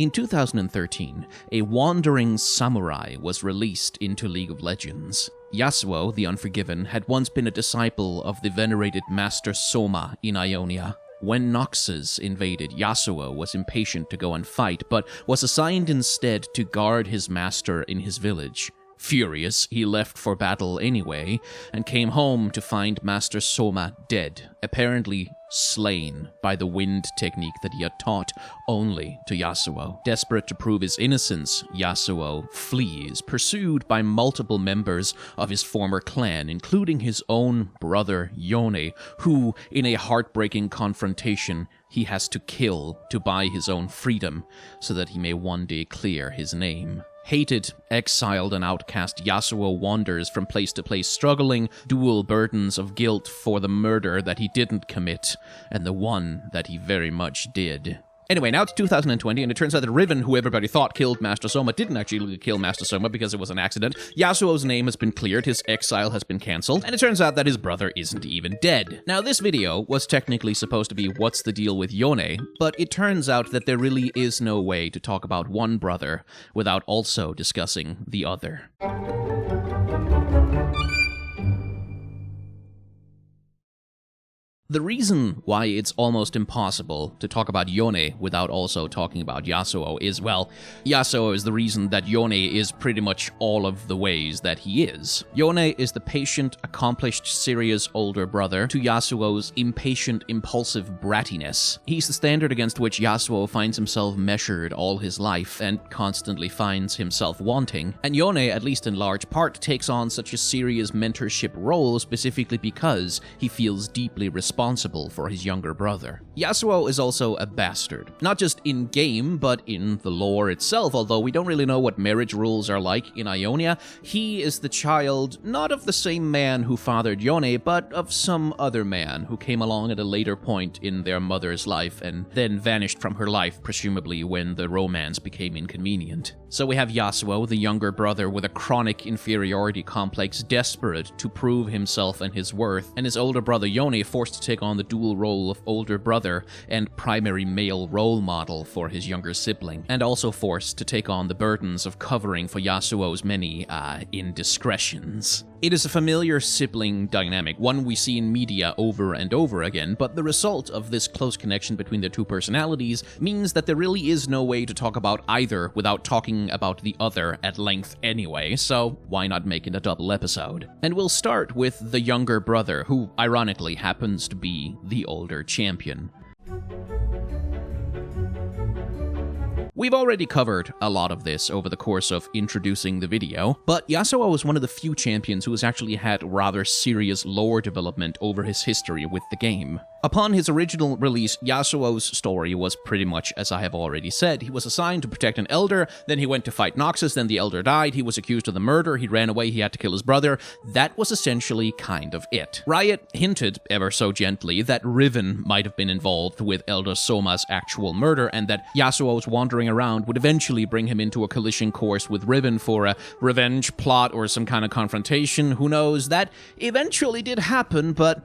In 2013, a wandering samurai was released into League of Legends. Yasuo, the Unforgiven, had once been a disciple of the venerated Master Soma in Ionia. When Noxus invaded, Yasuo was impatient to go and fight, but was assigned instead to guard his master in his village. Furious, he left for battle anyway, and came home to find Master Soma dead, apparently slain by the wind technique that he had taught only to Yasuo. Desperate to prove his innocence, Yasuo flees, pursued by multiple members of his former clan, including his own brother Yone, who, in a heartbreaking confrontation, he has to kill to buy his own freedom, so that he may one day clear his name. Hated, exiled, and outcast, Yasuo wanders from place to place, struggling dual burdens of guilt for the murder that he didn't commit, and the one that he very much did. Anyway, now it's 2020, and it turns out that Riven, who everybody thought killed Master Soma, didn't actually kill Master Soma because it was an accident. Yasuo's name has been cleared, his exile has been cancelled, and it turns out that his brother isn't even dead. Now, this video was technically supposed to be what's the deal with Yone, but it turns out that there really is no way to talk about one brother without also discussing the other. The reason why it's almost impossible to talk about Yone without also talking about Yasuo is, well, Yasuo is the reason that Yone is pretty much all of the ways that he is. Yone is the patient, accomplished, serious older brother to Yasuo's impatient, impulsive brattiness. He's the standard against which Yasuo finds himself measured all his life and constantly finds himself wanting. And Yone, at least in large part, takes on such a serious mentorship role specifically because he feels deeply responsible for his younger brother. Yasuo is also a bastard, not just in-game, but in the lore itself, although we don't really know what marriage rules are like in Ionia. He is the child not of the same man who fathered Yone, but of some other man who came along at a later point in their mother's life and then vanished from her life, presumably when the romance became inconvenient. So we have Yasuo, the younger brother with a chronic inferiority complex, desperate to prove himself and his worth, and his older brother Yone forced to take on the dual role of older brother and primary male role model for his younger sibling, and also forced to take on the burdens of covering for Yasuo's many indiscretions. It is a familiar sibling dynamic, one we see in media over and over again, but the result of this close connection between the two personalities means that there really is no way to talk about either without talking about the other at length anyway, so why not make it a double episode? And we'll start with the younger brother, who ironically happens to be the older champion. We've already covered a lot of this over the course of introducing the video, but Yasuo was one of the few champions who has actually had rather serious lore development over his history with the game. Upon his original release, Yasuo's story was pretty much as I have already said. He was assigned to protect an elder, then he went to fight Noxus, then the elder died, he was accused of the murder, he ran away, he had to kill his brother. That was essentially kind of it. Riot hinted, ever so gently, that Riven might have been involved with Elder Soma's actual murder, and that Yasuo's wandering around would eventually bring him into a collision course with Riven for a revenge plot or some kind of confrontation. Who knows? That eventually did happen, but,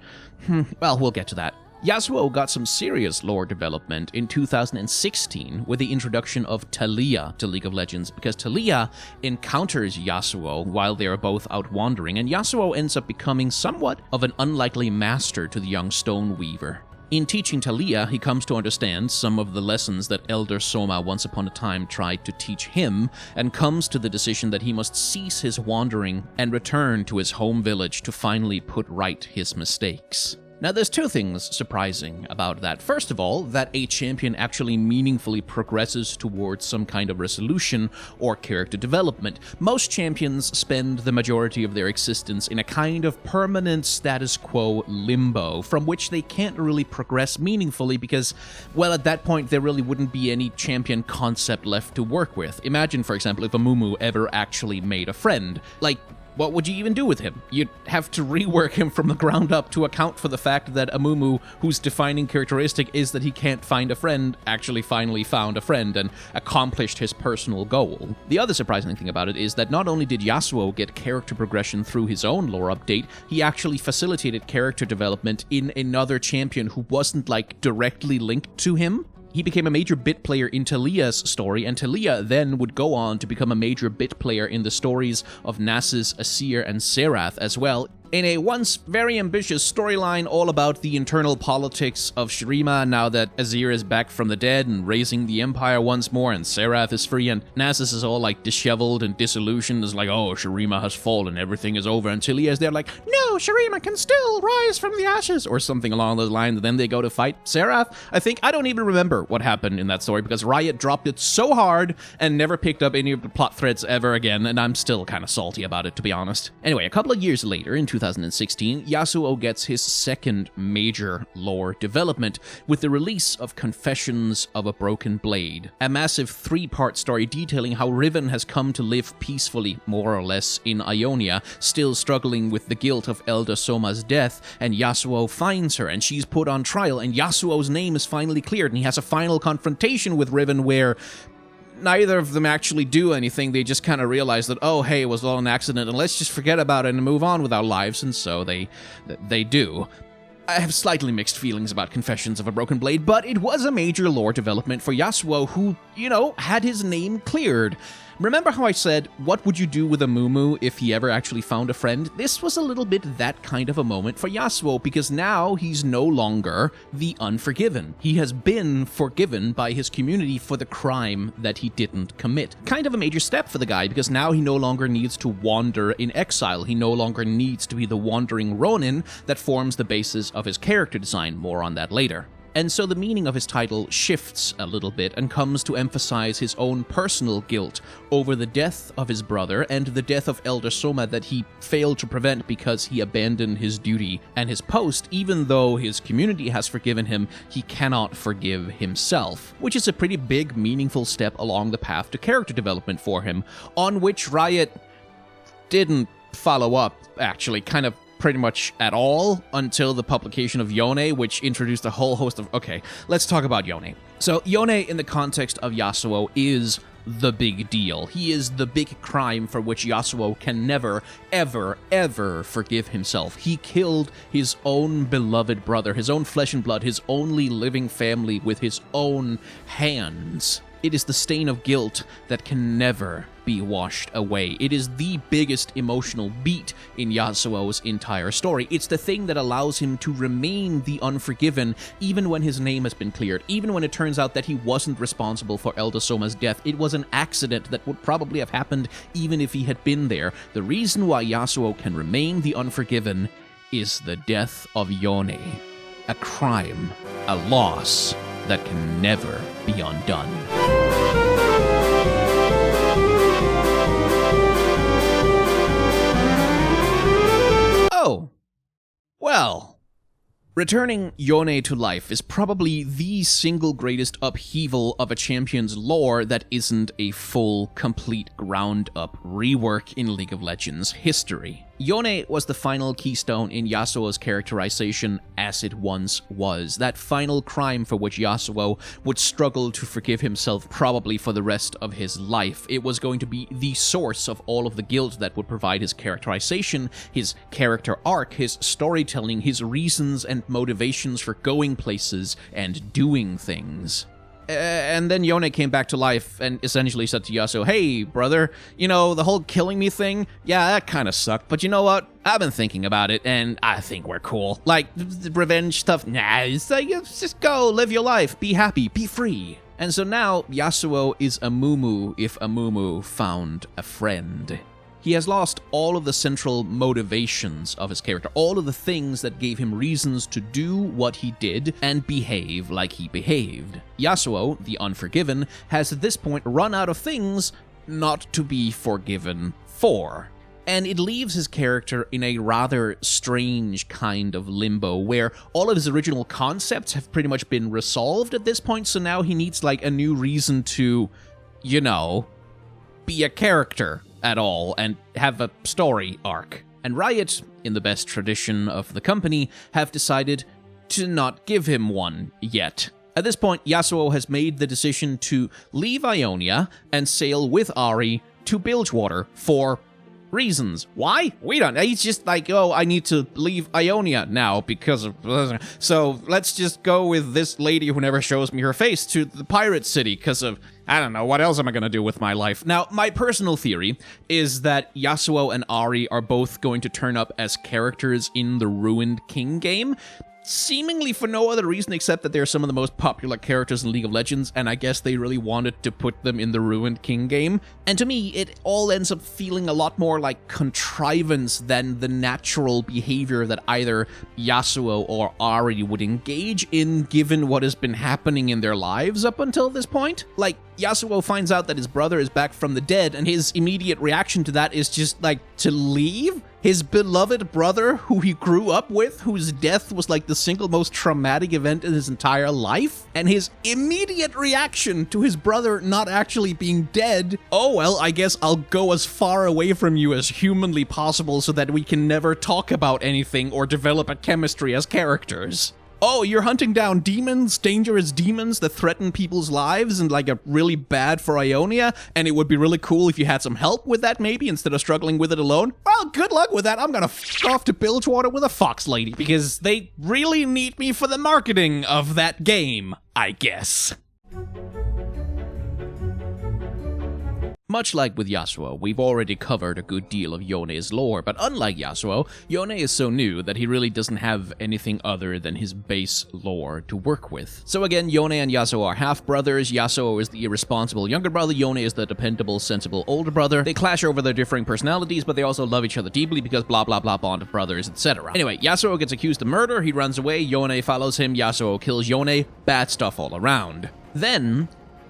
well, we'll get to that. Yasuo got some serious lore development in 2016 with the introduction of Taliyah to League of Legends, because Taliyah encounters Yasuo while they are both out wandering, and Yasuo ends up becoming somewhat of an unlikely master to the young Stone Weaver. In teaching Taliyah, he comes to understand some of the lessons that Elder Soma once upon a time tried to teach him, and comes to the decision that he must cease his wandering and return to his home village to finally put right his mistakes. Now, there's two things surprising about that. First of all, that a champion actually meaningfully progresses towards some kind of resolution or character development. Most champions spend the majority of their existence in a kind of permanent status quo limbo, from which they can't really progress meaningfully because, well, at that point, there really wouldn't be any champion concept left to work with. Imagine, for example, if Amumu ever actually made a friend. Like, what would you even do with him? You'd have to rework him from the ground up to account for the fact that Amumu, whose defining characteristic is that he can't find a friend, actually finally found a friend and accomplished his personal goal. The other surprising thing about it is that not only did Yasuo get character progression through his own lore update, he actually facilitated character development in another champion who wasn't, like, directly linked to him. He became a major bit player in Talia's story, and Talia then would go on to become a major bit player in the stories of Nasus, Asir, and Serath as well, in a once very ambitious storyline all about the internal politics of Shurima now that Asir is back from the dead and raising the empire once more, and Serath is free, and Nasus is all like disheveled and disillusioned, is like, oh, Shurima has fallen, everything is over, and Talia is there like, no, Shurima can still rise from the ashes, or something along those lines, and then they go to fight Serath. I don't even remember what happened in that story, because Riot dropped it so hard and never picked up any of the plot threads ever again, and I'm still kind of salty about it, to be honest. Anyway, a couple of years later, in 2016, Yasuo gets his second major lore development with the release of Confessions of a Broken Blade, a massive 3-part story detailing how Riven has come to live peacefully, more or less, in Ionia, still struggling with the guilt of Elder Soma's death, and Yasuo finds her, and she's put on trial, and Yasuo's name is finally cleared, and he has a final confrontation with Riven where neither of them actually do anything. They just kind of realize that, oh, hey, it was all an accident, and let's just forget about it and move on with our lives, and so they do. I have slightly mixed feelings about Confessions of a Broken Blade, but it was a major lore development for Yasuo, who, had his name cleared. Remember how I said, what would you do with a Mumu if he ever actually found a friend? This was a little bit that kind of a moment for Yasuo, because now he's no longer the Unforgiven. He has been forgiven by his community for the crime that he didn't commit. Kind of a major step for the guy, because now he no longer needs to wander in exile. He no longer needs to be the wandering Ronin that forms the basis of his character design. More on that later. And so the meaning of his title shifts a little bit and comes to emphasize his own personal guilt over the death of his brother and the death of Elder Soma that he failed to prevent because he abandoned his duty and his post. Even though his community has forgiven him, he cannot forgive himself, which is a pretty big, meaningful step along the path to character development for him, on which Riot didn't follow up, actually, kind of pretty much at all until the publication of Yone, which introduced a whole host of... Okay, let's talk about Yone. So Yone, in the context of Yasuo, is the big deal. He is the big crime for which Yasuo can never, ever, ever forgive himself. He killed his own beloved brother, his own flesh and blood, his only living family with his own hands. It is the stain of guilt that can never be washed away. It is the biggest emotional beat in Yasuo's entire story. It's the thing that allows him to remain the Unforgiven even when his name has been cleared, even when it turns out that he wasn't responsible for Elder Soma's death. It was an accident that would probably have happened even if he had been there. The reason why Yasuo can remain the Unforgiven is the death of Yone. A crime, a loss that can never be undone. Oh, well. Returning Yone to life is probably the single greatest upheaval of a champion's lore that isn't a full, complete, ground-up rework in League of Legends history. Yone was the final keystone in Yasuo's characterization as it once was. That final crime for which Yasuo would struggle to forgive himself probably for the rest of his life. It was going to be the source of all of the guilt that would provide his characterization, his character arc, his storytelling, his reasons and motivations for going places and doing things. And then Yone came back to life and essentially said to Yasuo, hey, brother, the whole killing me thing, yeah, that kind of sucked, but you know what? I've been thinking about it, and I think we're cool. Like, the revenge stuff, nah, it's like, just go, live your life, be happy, be free. And so now, Yasuo is a Mumu if a Mumu found a friend. He has lost all of the central motivations of his character, all of the things that gave him reasons to do what he did and behave like he behaved. Yasuo, the Unforgiven, has at this point run out of things not to be forgiven for. And it leaves his character in a rather strange kind of limbo where all of his original concepts have pretty much been resolved at this point, so now he needs like a new reason to, be a character at all and have a story arc. And Riot, in the best tradition of the company, have decided to not give him one yet. At this point, Yasuo has made the decision to leave Ionia and sail with Ahri to Bilgewater for reasons. Why? We don't know. He's just like, oh, I need to leave Ionia now because of... So let's just go with this lady who never shows me her face to the pirate city because of... I don't know, what else am I going to do with my life? Now, my personal theory is that Yasuo and Ahri are both going to turn up as characters in the Ruined King game, seemingly for no other reason except that they're some of the most popular characters in League of Legends, and I guess they really wanted to put them in the Ruined King game. And to me, it all ends up feeling a lot more like contrivance than the natural behavior that either Yasuo or Ahri would engage in, given what has been happening in their lives up until this point. Like, Yasuo finds out that his brother is back from the dead, and his immediate reaction to that is just, like, to leave? His beloved brother, who he grew up with, whose death was, like, the single most traumatic event in his entire life? And his immediate reaction to his brother not actually being dead, oh, well, I guess I'll go as far away from you as humanly possible so that we can never talk about anything or develop a chemistry as characters. Oh, you're hunting down demons, dangerous demons that threaten people's lives and like are really bad for Ionia, and it would be really cool if you had some help with that maybe instead of struggling with it alone? Well, good luck with that. I'm gonna f*** off to Bilgewater with a fox lady because they really need me for the marketing of that game, I guess. Much like with Yasuo, we've already covered a good deal of Yone's lore, but unlike Yasuo, Yone is so new that he really doesn't have anything other than his base lore to work with. So again, Yone and Yasuo are half-brothers. Yasuo is the irresponsible younger brother, Yone is the dependable, sensible older brother. They clash over their differing personalities, but they also love each other deeply because blah blah blah bond of brothers, etc. Anyway, Yasuo gets accused of murder, he runs away, Yone follows him, Yasuo kills Yone, bad stuff all around. Then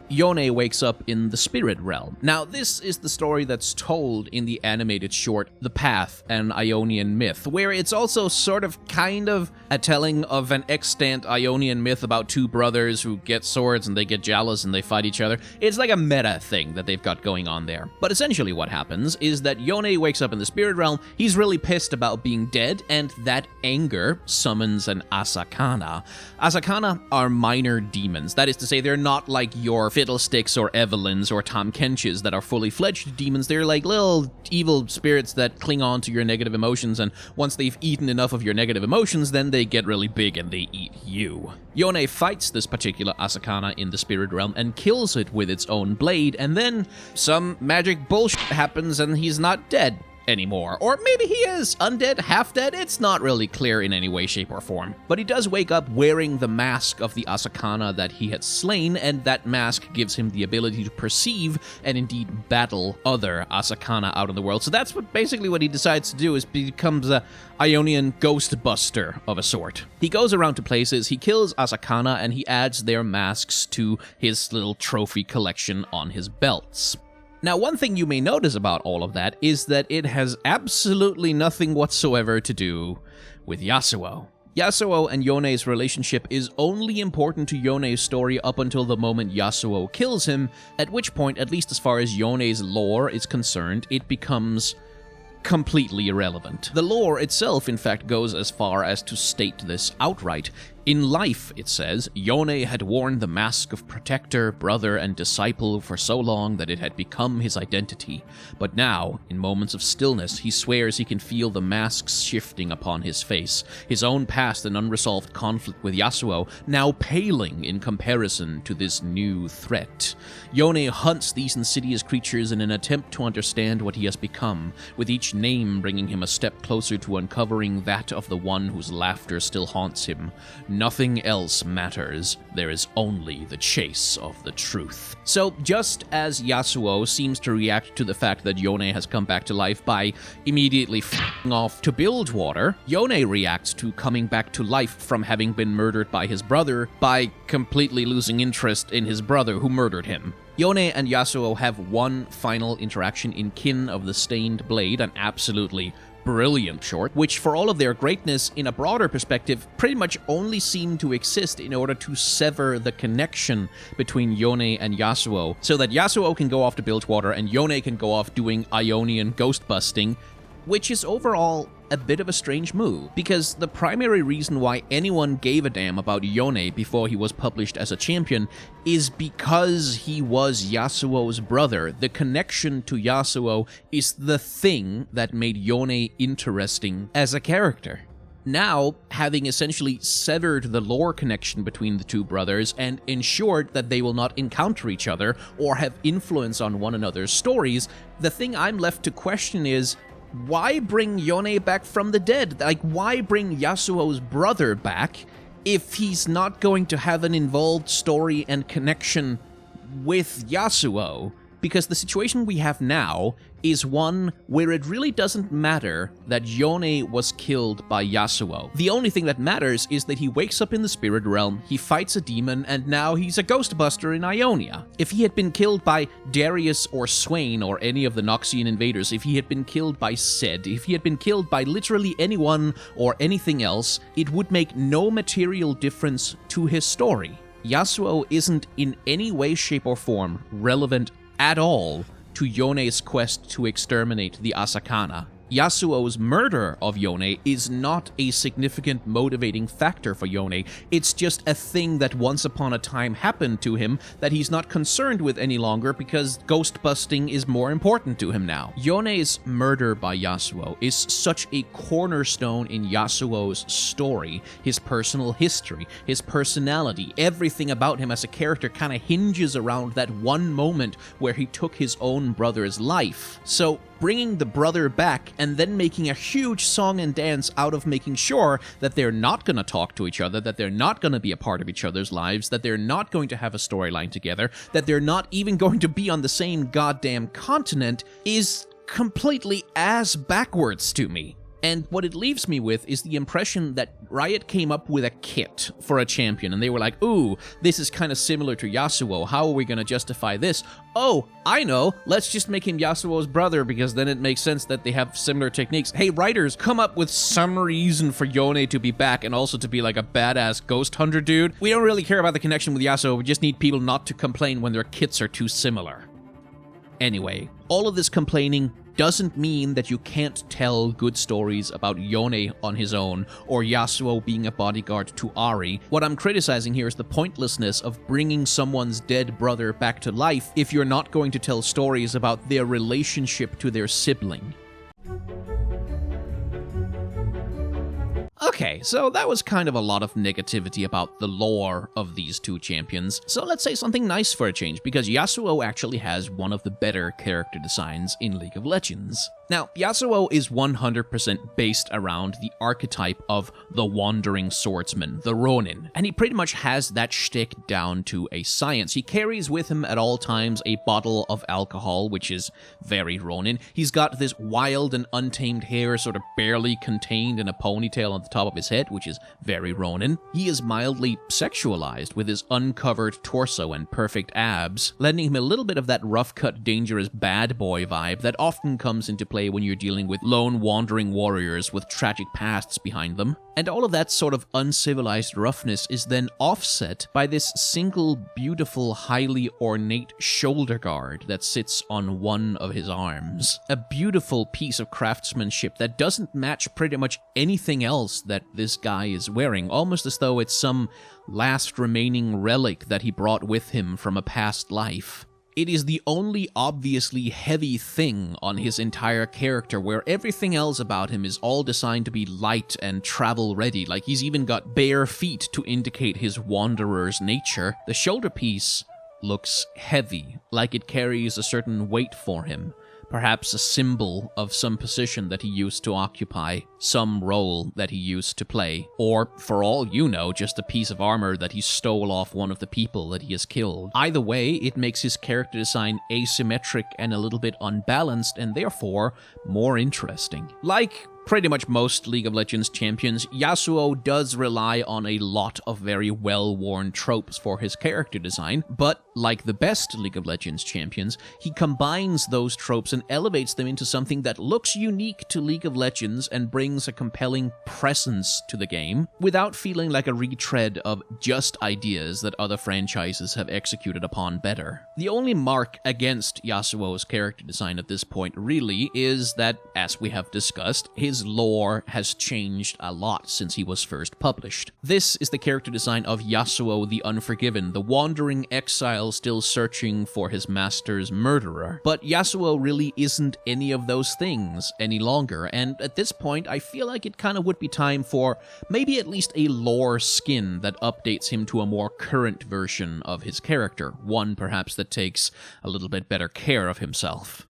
Yone wakes up in the spirit realm. Now, this is the story that's told in the animated short The Path, an Ionian Myth, where it's also sort of kind of a telling of an extant Ionian myth about two brothers who get swords and they get jealous and they fight each other. It's like a meta thing that they've got going on there. But essentially what happens is that Yone wakes up in the spirit realm, he's really pissed about being dead, and that anger summons an Asakana. Asakana are minor demons. That is to say, they're not like your Fiddlesticks or Evelyns or Tom Kenches that are fully fledged demons. They're like little evil spirits that cling on to your negative emotions, and once they've eaten enough of your negative emotions, then they get really big and they eat you. Yone fights this particular Asakana in the spirit realm and kills it with its own blade, and then some magic bullshit happens and he's not dead anymore. Or maybe he is undead, half dead, it's not really clear in any way, shape, or form. But he does wake up wearing the mask of the Asakana that he had slain, and that mask gives him the ability to perceive and indeed battle other Asakana out in the world. So that's basically what he decides to do, is becomes a Ionian ghostbuster of a sort. He goes around to places, he kills Asakana, and he adds their masks to his little trophy collection on his belts. Now, one thing you may notice about all of that is that it has absolutely nothing whatsoever to do with Yasuo. Yasuo and Yone's relationship is only important to Yone's story up until the moment Yasuo kills him, at which point, at least as far as Yone's lore is concerned, it becomes completely irrelevant. The lore itself, in fact, goes as far as to state this outright. In life, it says, Yone had worn the mask of protector, brother, and disciple for so long that it had become his identity. But now, in moments of stillness, he swears he can feel the masks shifting upon his face, his own past and unresolved conflict with Yasuo now paling in comparison to this new threat. Yone hunts these insidious creatures in an attempt to understand what he has become, with each name bringing him a step closer to uncovering that of the one whose laughter still haunts him. Nothing else matters. There is only the chase of the truth. So, just as Yasuo seems to react to the fact that Yone has come back to life by immediately f***ing off to Bilgewater, Yone reacts to coming back to life from having been murdered by his brother by completely losing interest in his brother who murdered him. Yone and Yasuo have one final interaction in Kin of the Stained Blade, an absolutely brilliant short, which for all of their greatness in a broader perspective pretty much only seem to exist in order to sever the connection between Yone and Yasuo, so that Yasuo can go off to Bilgewater and Yone can go off doing Ionian ghost busting, which is overall a bit of a strange move, because the primary reason why anyone gave a damn about Yone before he was published as a champion is because he was Yasuo's brother. The connection to Yasuo is the thing that made Yone interesting as a character. Now, having essentially severed the lore connection between the two brothers and ensured that they will not encounter each other or have influence on one another's stories, the thing I'm left to question is, why bring Yone back from the dead? Like, why bring Yasuo's brother back if he's not going to have an involved story and connection with Yasuo? Because the situation we have now is one where it really doesn't matter that Yone was killed by Yasuo. The only thing that matters is that he wakes up in the spirit realm, he fights a demon, and now he's a ghostbuster in Ionia. If he had been killed by Darius or Swain or any of the Noxian invaders, if he had been killed by Sed, if he had been killed by literally anyone or anything else, it would make no material difference to his story. Yasuo isn't in any way, shape, or form relevant at all to Yone's quest to exterminate the Asakana. Yasuo's murder of Yone is not a significant motivating factor for Yone. It's just a thing that once upon a time happened to him that he's not concerned with any longer because ghost busting is more important to him now. Yone's murder by Yasuo is such a cornerstone in Yasuo's story, his personal history, his personality. Everything about him as a character kind of hinges around that one moment where he took his own brother's life. So bringing the brother back and then making a huge song and dance out of making sure that they're not going to talk to each other, that they're not going to be a part of each other's lives, that they're not going to have a storyline together, that they're not even going to be on the same goddamn continent is completely ass backwards to me. And what it leaves me with is the impression that Riot came up with a kit for a champion, and they were like, ooh, this is kind of similar to Yasuo, how are we going to justify this? Oh, I know, let's just make him Yasuo's brother, because then it makes sense that they have similar techniques. Hey, writers, come up with some reason for Yone to be back, and also to be like a badass ghost hunter dude. We don't really care about the connection with Yasuo, we just need people not to complain when their kits are too similar. Anyway, all of this complaining doesn't mean that you can't tell good stories about Yone on his own, or Yasuo being a bodyguard to Ahri. What I'm criticizing here is the pointlessness of bringing someone's dead brother back to life if you're not going to tell stories about their relationship to their sibling. Okay, so that was kind of a lot of negativity about the lore of these two champions. So let's say something nice for a change, because Yasuo actually has one of the better character designs in League of Legends. Now, Yasuo is 100% based around the archetype of the wandering swordsman, the Ronin, and he pretty much has that shtick down to a science. He carries with him at all times a bottle of alcohol, which is very Ronin. He's got this wild and untamed hair sort of barely contained in a ponytail on the top of his head, which is very Ronin. He is mildly sexualized with his uncovered torso and perfect abs, lending him a little bit of that rough-cut, dangerous bad boy vibe that often comes into play when you're dealing with lone wandering warriors with tragic pasts behind them. And all of that sort of uncivilized roughness is then offset by this single, beautiful, highly ornate shoulder guard that sits on one of his arms. A beautiful piece of craftsmanship that doesn't match pretty much anything else that this guy is wearing, almost as though it's some last remaining relic that he brought with him from a past life. It is the only obviously heavy thing on his entire character, where everything else about him is all designed to be light and travel-ready, like he's even got bare feet to indicate his wanderer's nature. The shoulder piece looks heavy, like it carries a certain weight for him. Perhaps a symbol of some position that he used to occupy, some role that he used to play, or, for all you know, just a piece of armor that he stole off one of the people that he has killed. Either way, it makes his character design asymmetric and a little bit unbalanced, and therefore more interesting. Like pretty much most League of Legends champions, Yasuo does rely on a lot of very well-worn tropes for his character design, but like the best League of Legends champions, he combines those tropes and elevates them into something that looks unique to League of Legends and brings a compelling presence to the game, without feeling like a retread of just ideas that other franchises have executed upon better. The only mark against Yasuo's character design at this point really is that, as we have discussed, his lore has changed a lot since he was first published. This is the character design of Yasuo the Unforgiven, the wandering exile still searching for his master's murderer. But Yasuo really isn't any of those things any longer, and at this point I feel like it kind of would be time for maybe at least a lore skin that updates him to a more current version of his character, one perhaps that takes a little bit better care of himself.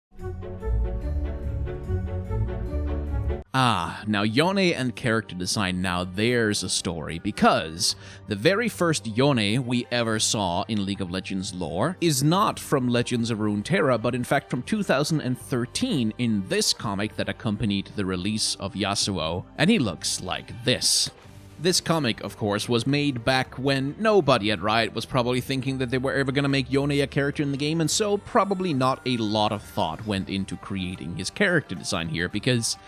Now Yone and character design, now there's a story, because the very first Yone we ever saw in League of Legends lore is not from Legends of Runeterra, but in fact from 2013 in this comic that accompanied the release of Yasuo, and he looks like this. This comic, of course, was made back when nobody at Riot was probably thinking that they were ever going to make Yone a character in the game, and so probably not a lot of thought went into creating his character design here, because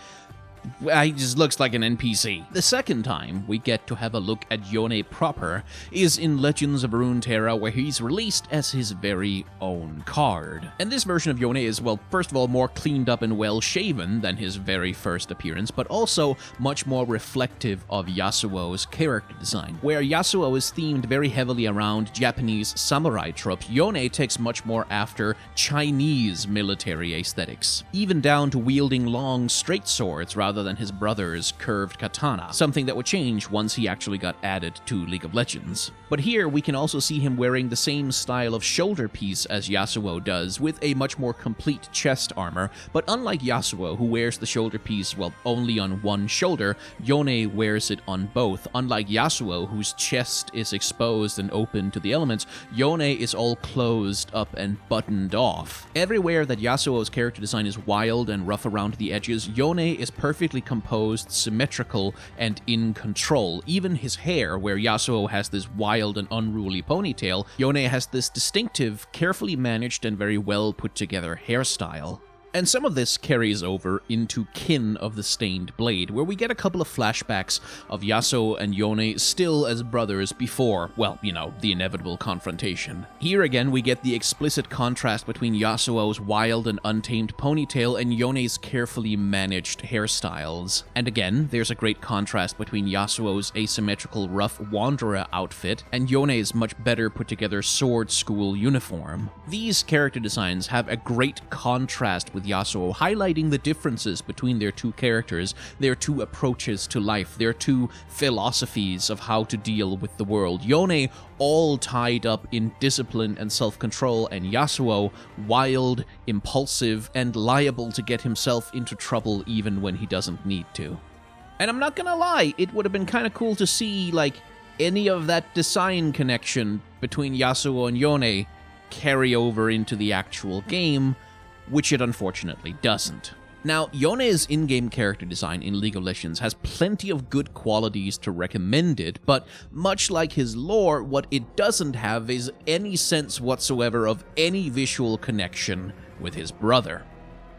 he just looks like an NPC. The second time we get to have a look at Yone proper is in Legends of Runeterra, where he's released as his very own card. And this version of Yone is, well, first of all, more cleaned up and well-shaven than his very first appearance, but also much more reflective of Yasuo's character design. Where Yasuo is themed very heavily around Japanese samurai tropes, Yone takes much more after Chinese military aesthetics, even down to wielding long, straight swords rather than his brother's curved katana, something that would change once he actually got added to League of Legends. But here we can also see him wearing the same style of shoulder piece as Yasuo does, with a much more complete chest armor, but unlike Yasuo, who wears the shoulder piece, well, only on one shoulder, Yone wears it on both. Unlike Yasuo, whose chest is exposed and open to the elements, Yone is all closed up and buttoned off. Everywhere that Yasuo's character design is wild and rough around the edges, Yone is perfectly composed, symmetrical, and in control. Even his hair, where Yasuo has this wild and unruly ponytail, Yone has this distinctive, carefully managed, and very well put together hairstyle. And some of this carries over into Kin of the Stained Blade, where we get a couple of flashbacks of Yasuo and Yone still as brothers before, well, you know, the inevitable confrontation. Here again, we get the explicit contrast between Yasuo's wild and untamed ponytail and Yone's carefully managed hairstyles. And again, there's a great contrast between Yasuo's asymmetrical rough wanderer outfit and Yone's much better put together sword school uniform. These character designs have a great contrast with Yasuo, highlighting the differences between their two characters, their two approaches to life, their two philosophies of how to deal with the world. Yone all tied up in discipline and self-control, and Yasuo wild, impulsive, and liable to get himself into trouble even when he doesn't need to. And I'm not gonna lie, it would have been kind of cool to see, like, any of that design connection between Yasuo and Yone carry over into the actual game, which it unfortunately doesn't. Now, Yone's in-game character design in League of Legends has plenty of good qualities to recommend it, but much like his lore, what it doesn't have is any sense whatsoever of any visual connection with his brother.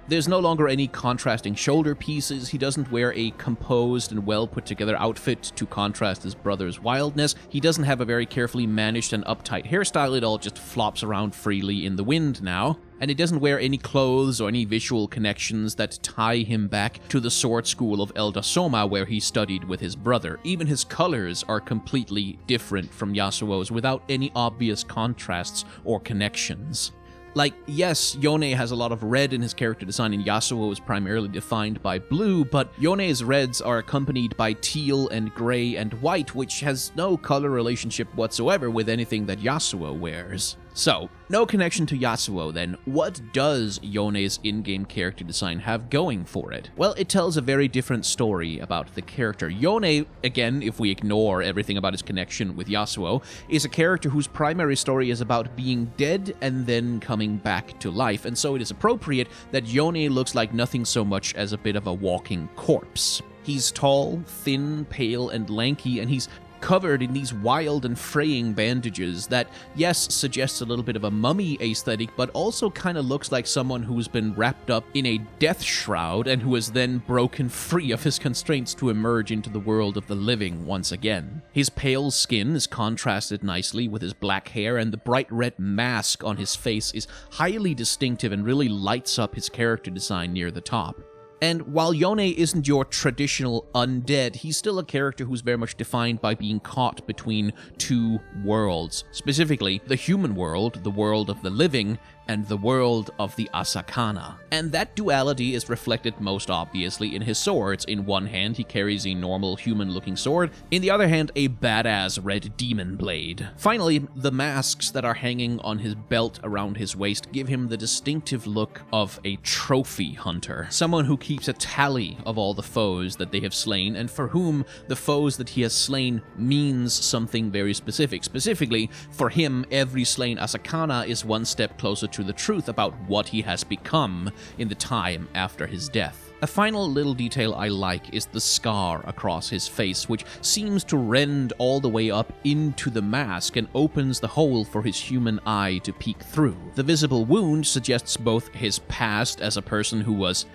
There's no longer any contrasting shoulder pieces, he doesn't wear a composed and well-put-together outfit to contrast his brother's wildness, he doesn't have a very carefully managed and uptight hairstyle, it all just flops around freely in the wind now, and he doesn't wear any clothes or any visual connections that tie him back to the sword school of Eldasoma where he studied with his brother. Even his colors are completely different from Yasuo's without any obvious contrasts or connections. Like, yes, Yone has a lot of red in his character design, and Yasuo is primarily defined by blue, but Yone's reds are accompanied by teal and gray and white, which has no color relationship whatsoever with anything that Yasuo wears. So, no connection to Yasuo then. What does Yone's in-game character design have going for it? Well, it tells a very different story about the character. Yone, again, if we ignore everything about his connection with Yasuo, is a character whose primary story is about being dead and then coming back to life, and so it is appropriate that Yone looks like nothing so much as a bit of a walking corpse. He's tall, thin, pale, and lanky, and he's covered in these wild and fraying bandages that, yes, suggests a little bit of a mummy aesthetic, but also kind of looks like someone who's been wrapped up in a death shroud and who has then broken free of his constraints to emerge into the world of the living once again. His pale skin is contrasted nicely with his black hair, and the bright red mask on his face is highly distinctive and really lights up his character design near the top. And while Yone isn't your traditional undead, he's still a character who's very much defined by being caught between two worlds. Specifically, the human world, the world of the living, and the world of the Asakana. And that duality is reflected most obviously in his swords. In one hand, he carries a normal human-looking sword. In the other hand, a badass red demon blade. Finally, the masks that are hanging on his belt around his waist give him the distinctive look of a trophy hunter. Someone who keeps a tally of all the foes that they have slain, and for whom the foes that he has slain means something very specific. Specifically, for him, every slain Asakana is one step closer to the truth about what he has become in the time after his death. A final little detail I like is the scar across his face, which seems to rend all the way up into the mask and opens the hole for his human eye to peek through. The visible wound suggests both his past as a person who was,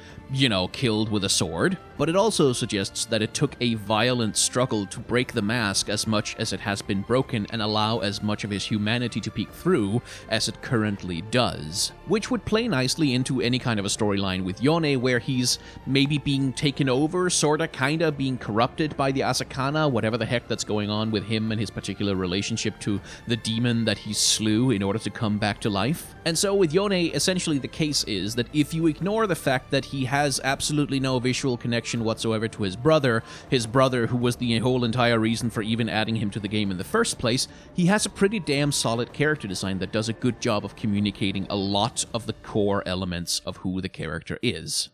killed with a sword, but it also suggests that it took a violent struggle to break the mask as much as it has been broken and allow as much of his humanity to peek through as it currently does. Which would play nicely into any kind of a storyline with Yone, where he's maybe being taken over, sorta, kinda being corrupted by the Asakana, whatever the heck that's going on with him and his particular relationship to the demon that he slew in order to come back to life. And so with Yone, essentially the case is that if you ignore the fact that he has absolutely no visual connection whatsoever to his brother who was the whole entire reason for even adding him to the game in the first place, he has a pretty damn solid character design that does a good job of communicating a lot of the core elements of who the character is.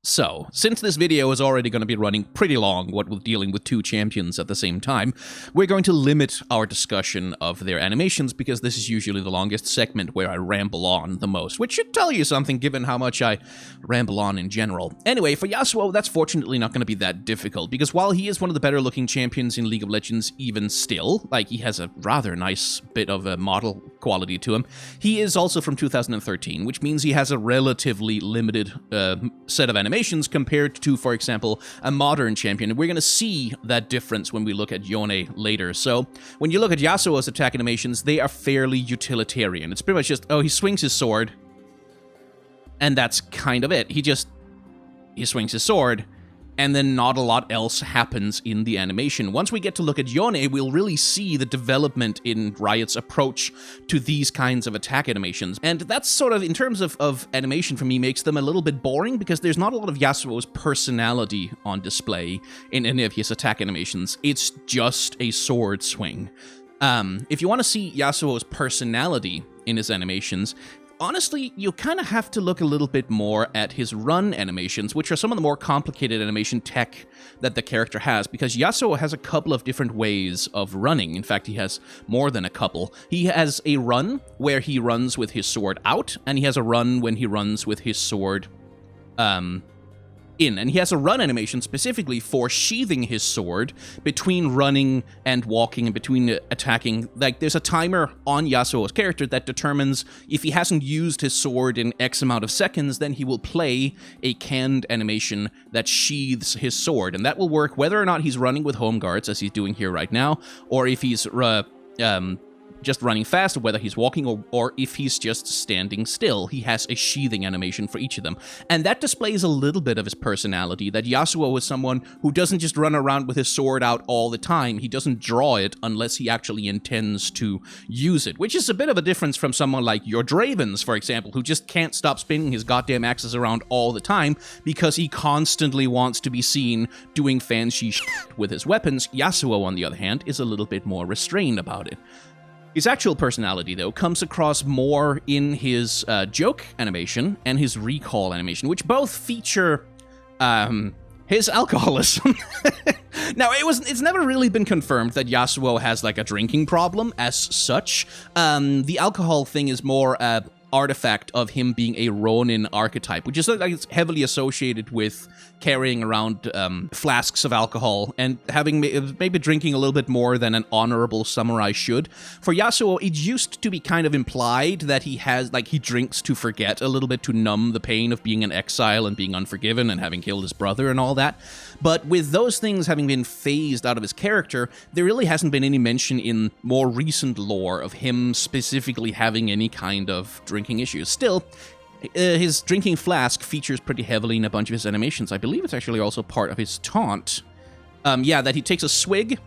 So, since this video is already going to be running pretty long, what with dealing with two champions at the same time, we're going to limit our discussion of their animations because this is usually the longest segment where I ramble on the most, which should tell you something given how much I ramble on in general. Anyway, for Yasuo, that's fortunately not going to be that difficult, because while he is one of the better looking champions in League of Legends even still, like he has a rather nice bit of a model quality to him, he is also from 2013, which means he has a relatively limited set of animations compared to, for example, a modern champion. And we're going to see that difference when we look at Yone later. So when you look at Yasuo's attack animations, they are fairly utilitarian. It's pretty much just, he swings his sword, and that's kind of it. He swings his sword, and then not a lot else happens in the animation. Once we get to look at Yone, we'll really see the development in Riot's approach to these kinds of attack animations. And that's sort of, in terms of animation for me, makes them a little bit boring, because there's not a lot of Yasuo's personality on display in any of his attack animations. It's just a sword swing. If you want to see Yasuo's personality in his animations, honestly, you kind of have to look a little bit more at his run animations, which are some of the more complicated animation tech that the character has, because Yasuo has a couple of different ways of running. In fact, he has more than a couple. He has a run where he runs with his sword out, and he has a run when he runs with his sword in. And he has a run animation specifically for sheathing his sword between running and walking and between attacking. Like, there's a timer on Yasuo's character that determines if he hasn't used his sword in X amount of seconds, then he will play a canned animation that sheathes his sword. And that will work whether or not he's running with home guards, as he's doing here right now, or if he's just running fast, whether he's walking or if he's just standing still. He has a sheathing animation for each of them. And that displays a little bit of his personality, that Yasuo is someone who doesn't just run around with his sword out all the time. He doesn't draw it unless he actually intends to use it, which is a bit of a difference from someone like your Dravens, for example, who just can't stop spinning his goddamn axes around all the time because he constantly wants to be seen doing fancy shit with his weapons. Yasuo, on the other hand, is a little bit more restrained about it. His actual personality, though, comes across more in his joke animation and his recall animation, which both feature his alcoholism. Now, it's never really been confirmed that Yasuo has, like, a drinking problem as such. The alcohol thing is more artifact of him being a Ronin archetype, which is like it's heavily associated with carrying around flasks of alcohol and having maybe drinking a little bit more than an honorable samurai should. For Yasuo, it used to be kind of implied that he has, like, he drinks to forget a little bit, to numb the pain of being in exile and being unforgiven and having killed his brother and all that. But with those things having been phased out of his character, there really hasn't been any mention in more recent lore of him specifically having any kind of drinking issues. Still, his drinking flask features pretty heavily in a bunch of his animations. I believe it's actually also part of his taunt. Yeah, that he takes a swig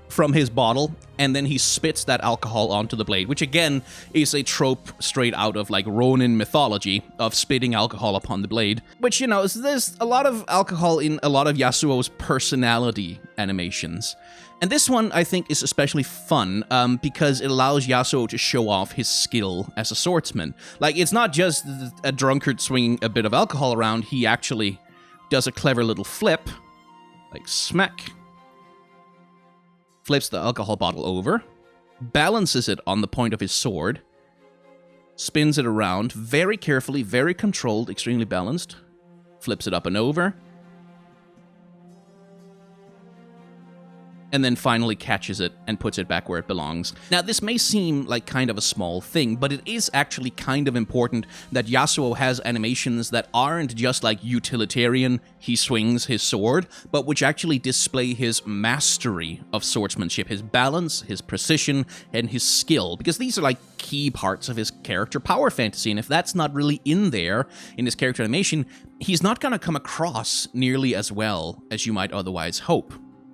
from his bottle, and then he spits that alcohol onto the blade, which again is a trope straight out of like Ronin mythology of spitting alcohol upon the blade, which, you know, there's a lot of alcohol in a lot of Yasuo's personality animations. And this one, I think, is especially fun because it allows Yasuo to show off his skill as a swordsman. Like, it's not just a drunkard swinging a bit of alcohol around, he actually does a clever little flip, like smack, flips the alcohol bottle over, balances it on the point of his sword, spins it around very carefully, very controlled, extremely balanced, flips it up and over, and then finally catches it and puts it back where it belongs. Now, this may seem like kind of a small thing, but it is actually kind of important that Yasuo has animations that aren't just like utilitarian, he swings his sword, but which actually display his mastery of swordsmanship, his balance, his precision, and his skill, because these are like key parts of his character power fantasy, and if that's not really in there in his character animation, he's not going to come across nearly as well as you might otherwise hope.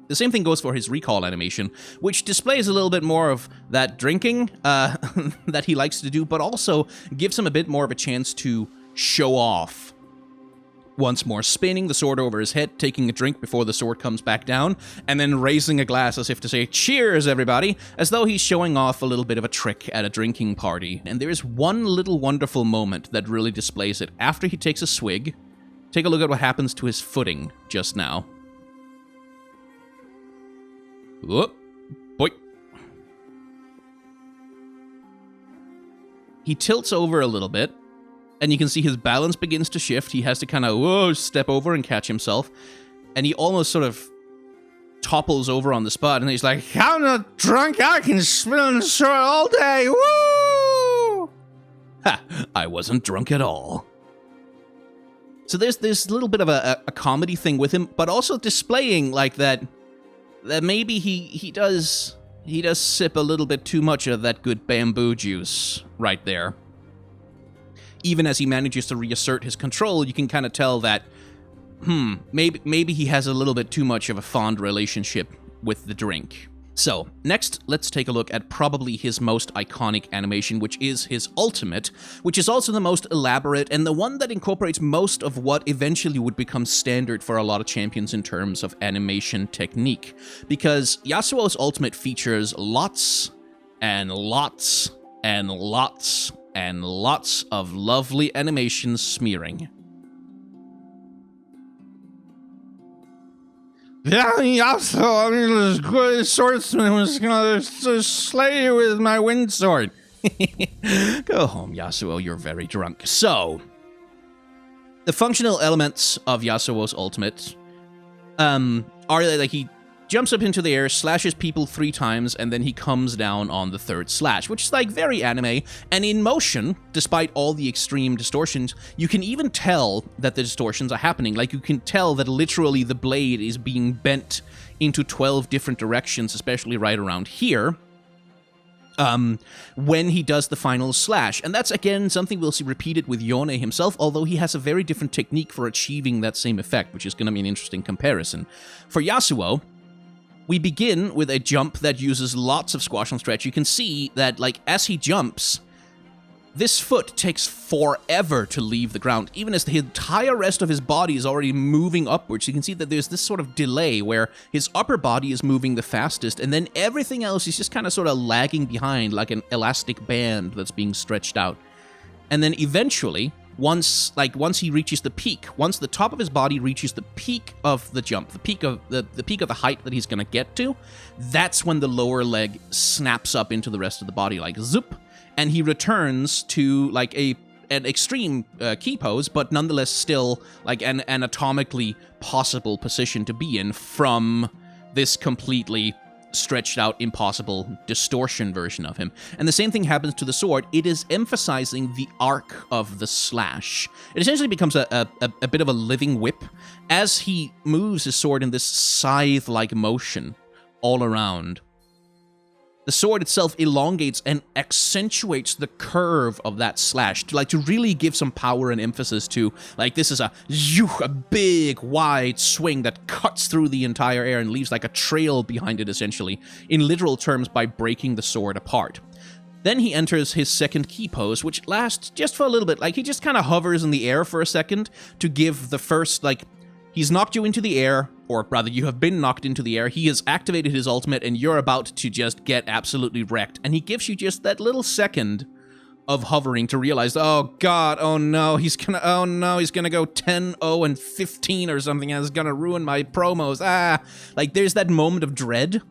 The same thing goes for his recall animation, which displays a little bit more of that drinking that he likes to do, but also gives him a bit more of a chance to show off. Once more, spinning the sword over his head, taking a drink before the sword comes back down, and then raising a glass as if to say, "Cheers, everybody," as though he's showing off a little bit of a trick at a drinking party. And there is one little wonderful moment that really displays it. After he takes a swig, take a look at what happens to his footing just now. Whoop, boy. He tilts over a little bit, and you can see his balance begins to shift. He has to kind of step over and catch himself, and he almost sort of topples over on the spot, and he's like, "I'm not drunk, I can spin on the sword all day, woo!" Ha, I wasn't drunk at all. So there's this little bit of a comedy thing with him, but also displaying like that maybe he does sip a little bit too much of that good bamboo juice right there. Even as he manages to reassert his control, you can kind of tell that, maybe he has a little bit too much of a fond relationship with the drink. So, next, let's take a look at probably his most iconic animation, which is his ultimate, which is also the most elaborate and the one that incorporates most of what eventually would become standard for a lot of champions in terms of animation technique. Because Yasuo's ultimate features lots and lots and lots and lots of lovely animation smearing. Yeah, Yasuo, this good swordsman was gonna slay you with my wind sword. Go home, Yasuo, you're very drunk. So, the functional elements of Yasuo's ultimate are like he jumps up into the air, slashes people 3 times, and then he comes down on the 3rd slash, which is like very anime, and in motion, despite all the extreme distortions, you can even tell that the distortions are happening. Like, you can tell that literally the blade is being bent into 12 different directions, especially right around here, when he does the final slash. And that's, again, something we'll see repeated with Yone himself, although he has a very different technique for achieving that same effect, which is going to be an interesting comparison. For Yasuo, we begin with a jump that uses lots of squash and stretch. You can see that, like, as he jumps, this foot takes forever to leave the ground, even as the entire rest of his body is already moving upwards. You can see that there's this sort of delay where his upper body is moving the fastest, and then everything else is just kind of sort of lagging behind like an elastic band that's being stretched out. And then eventually, once he reaches the peak, once the top of his body reaches the peak of the jump, the peak of the height that he's going to get to, that's when the lower leg snaps up into the rest of the body, like zoop, and he returns to like an extreme key pose, but nonetheless still like an anatomically possible position to be in from this completely stretched out, impossible distortion version of him. And the same thing happens to the sword. It is emphasizing the arc of the slash. It essentially becomes a bit of a living whip as he moves his sword in this scythe-like motion all around. The sword itself elongates and accentuates the curve of that slash to really give some power and emphasis to, like, this is a big, wide swing that cuts through the entire air and leaves like a trail behind it, essentially, in literal terms, by breaking the sword apart. Then he enters his second key pose, which lasts just for a little bit. Like, he just kind of hovers in the air for a second to give the first, like, he's knocked you into the air, or rather, you have been knocked into the air. He has activated his ultimate, and you're about to just get absolutely wrecked. And he gives you just that little second of hovering to realize, oh god, oh no, he's gonna go 10-0 and 15 or something, and it's gonna ruin my promos. Like, there's that moment of dread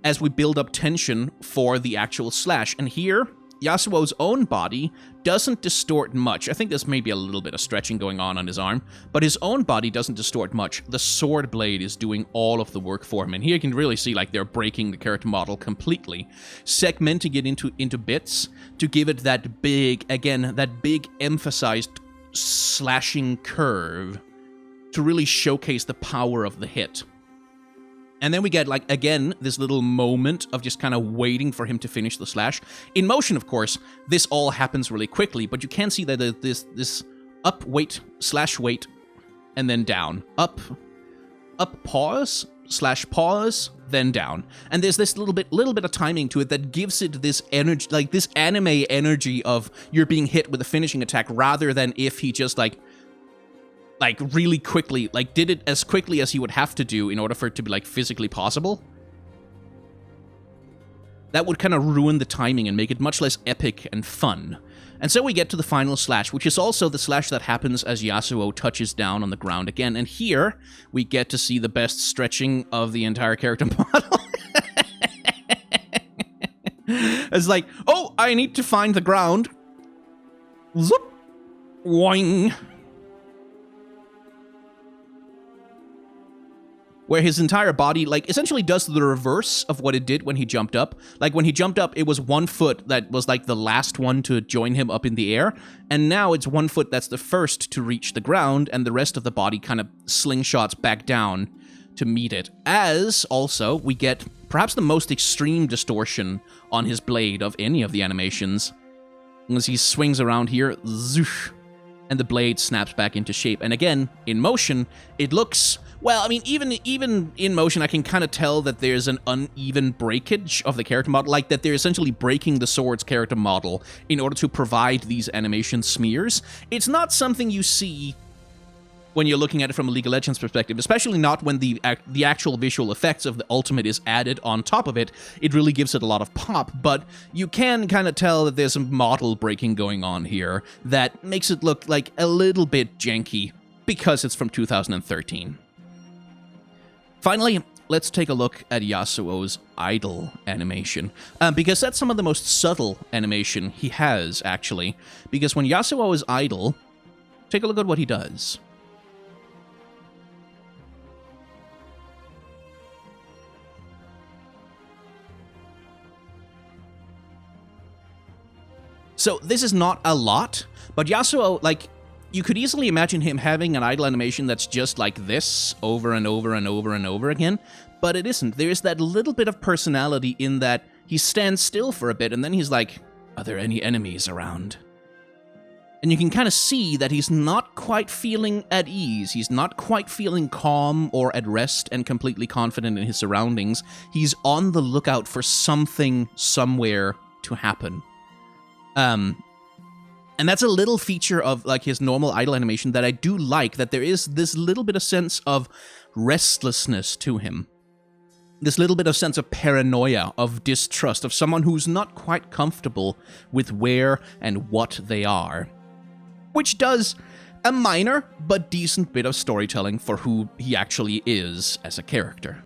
as we build up tension for the actual slash. And here, Yasuo's own body doesn't distort much. I think there's maybe a little bit of stretching going on his arm, but his own body doesn't distort much. The sword blade is doing all of the work for him, and here you can really see like they're breaking the character model completely, segmenting it into bits to give it that big, again, that big emphasized slashing curve to really showcase the power of the hit. And then we get, like, again, this little moment of just kind of waiting for him to finish the slash. In motion, of course, this all happens really quickly, but you can see that this up, wait, slash, wait, and then down. Up, pause, slash, pause, then down. And there's this little bit of timing to it that gives it this energy, like this anime energy of you're being hit with a finishing attack, rather than if he just, like really quickly, like did it as quickly as he would have to do in order for it to be like physically possible. That would kind of ruin the timing and make it much less epic and fun. And so we get to the final slash, which is also the slash that happens as Yasuo touches down on the ground again. And here we get to see the best stretching of the entire character model. It's like, oh, I need to find the ground. Zoop. Boing. Where his entire body, like, essentially does the reverse of what it did when he jumped up. Like, when he jumped up, it was one foot that was, like, the last one to join him up in the air, and now it's one foot that's the first to reach the ground, and the rest of the body kind of slingshots back down to meet it. As, also, we get perhaps the most extreme distortion on his blade of any of the animations. As he swings around here, zoosh, and the blade snaps back into shape. And again, in motion, it looks... Well, I mean, even in motion, I can kind of tell that there's an uneven breakage of the character model, like that they're essentially breaking the sword's character model in order to provide these animation smears. It's not something you see when you're looking at it from a League of Legends perspective, especially not when the actual visual effects of the ultimate is added on top of it. It really gives it a lot of pop, but you can kind of tell that there's some model breaking going on here that makes it look like a little bit janky because it's from 2013. Finally, let's take a look at Yasuo's idle animation, because that's some of the most subtle animation he has, actually. Because when Yasuo is idle, take a look at what he does. So this is not a lot, but Yasuo, like, you could easily imagine him having an idle animation that's just like this over and over and over and over again, but it isn't. There's that little bit of personality in that he stands still for a bit, and then he's like, are there any enemies around? And you can kind of see that he's not quite feeling at ease. He's not quite feeling calm or at rest and completely confident in his surroundings. He's on the lookout for something somewhere to happen. And that's a little feature of, like, his normal idle animation that I do like, that there is this little bit of sense of restlessness to him. This little bit of sense of paranoia, of distrust, of someone who's not quite comfortable with where and what they are. which does a minor but decent bit of storytelling for who he actually is as a character.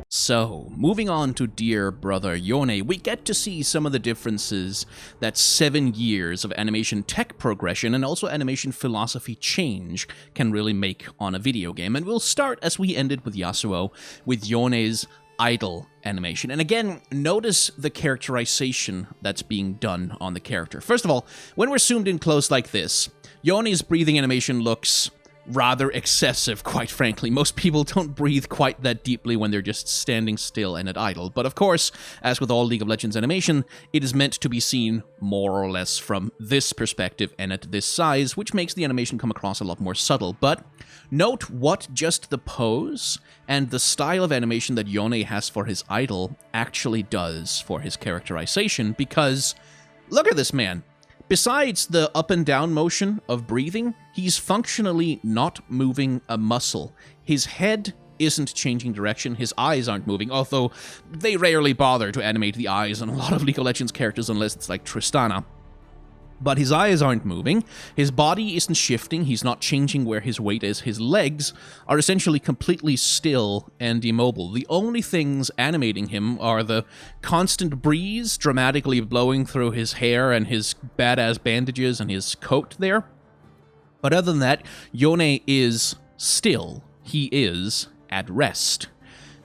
So, moving on to dear brother Yone, we get to see some of the differences that 7 years of animation tech progression and also animation philosophy change can really make on a video game. And we'll start, as we ended with Yasuo, with Yone's idle animation. And again, notice the characterization that's being done on the character. First of all, when we're zoomed in close like this, Yone's breathing animation looks rather excessive, quite frankly. Most people don't breathe quite that deeply when they're just standing still and at idle. But of course, as with all League of Legends animation, it is meant to be seen more or less from this perspective and at this size, which makes the animation come across a lot more subtle. But note what just the pose and the style of animation that Yone has for his idol actually does for his characterization, because look at this man. Besides the up and down motion of breathing, he's functionally not moving a muscle. His head isn't changing direction, his eyes aren't moving, although they rarely bother to animate the eyes on a lot of League of Legends characters unless it's like Tristana. But his eyes aren't moving, his body isn't shifting, he's not changing where his weight is, his legs are essentially completely still and immobile. The only things animating him are the constant breeze dramatically blowing through his hair and his badass bandages and his coat there. But other than that, Yone is still. He is at rest.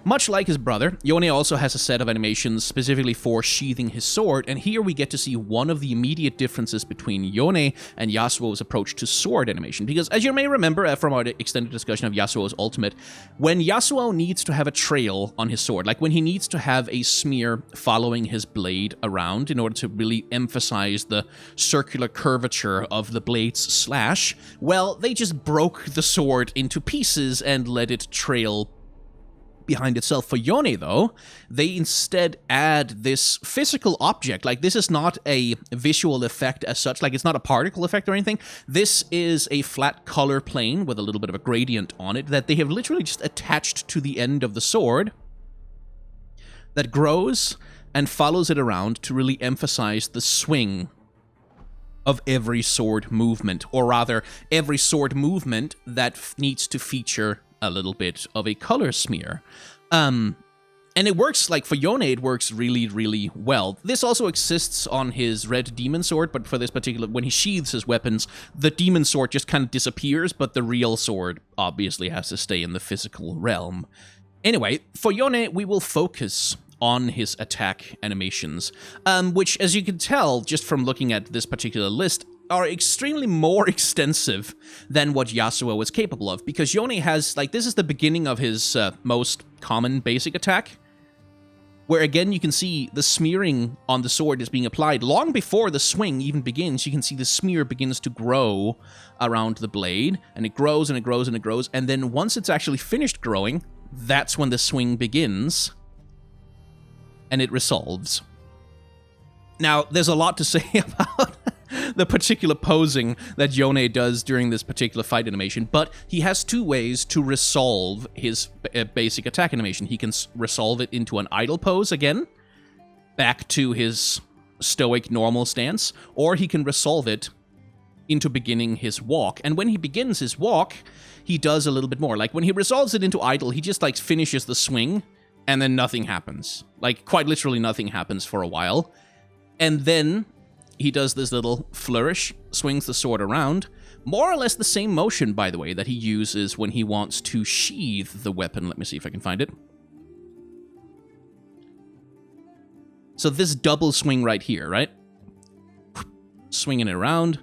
Much like his brother, Yone also has a set of animations specifically for sheathing his sword, and here we get to see one of the immediate differences between Yone and Yasuo's approach to sword animation. Because, as you may remember from our extended discussion of Yasuo's ultimate, when Yasuo needs to have a trail on his sword, like when he needs to have a smear following his blade around in order to really emphasize the circular curvature of the blade's slash, well, they just broke the sword into pieces and let it trail behind itself. For Yone, though, they instead add this physical object. Like, this is not a visual effect as such, like it's not a particle effect or anything. This is a flat color plane with a little bit of a gradient on it that they have literally just attached to the end of the sword that grows and follows it around to really emphasize the swing of every sword movement, or rather, every sword movement that needs to feature a little bit of a color smear. And it works, like for Yone, it works really, really well. This also exists on his red demon sword, but for this particular, when he sheathes his weapons, the demon sword just kind of disappears, but the real sword obviously has to stay in the physical realm. Anyway, for Yone, we will focus on his attack animations, which, as you can tell just from looking at this particular list, are extremely more extensive than what Yasuo was capable of, because Yone has, like, this is the beginning of his most common basic attack, where again you can see the smearing on the sword is being applied long before the swing even begins. You can see the smear begins to grow around the blade, and it grows and it grows and it grows, and then once it's actually finished growing, that's when the swing begins, and it resolves. Now, there's a lot to say about the particular posing that Yone does during this particular fight animation, but he has two ways to resolve his basic attack animation. He can resolve it into an idle pose again, back to his stoic normal stance, or he can resolve it into beginning his walk. And when he begins his walk, he does a little bit more. Like, when he resolves it into idle, he just, like, finishes the swing, and then nothing happens. Like, quite literally nothing happens for a while. And then he does this little flourish, swings the sword around. More or less the same motion, by the way, that he uses when he wants to sheath the weapon. Let me see if I can find it. So this double swing right here, right? Swinging it around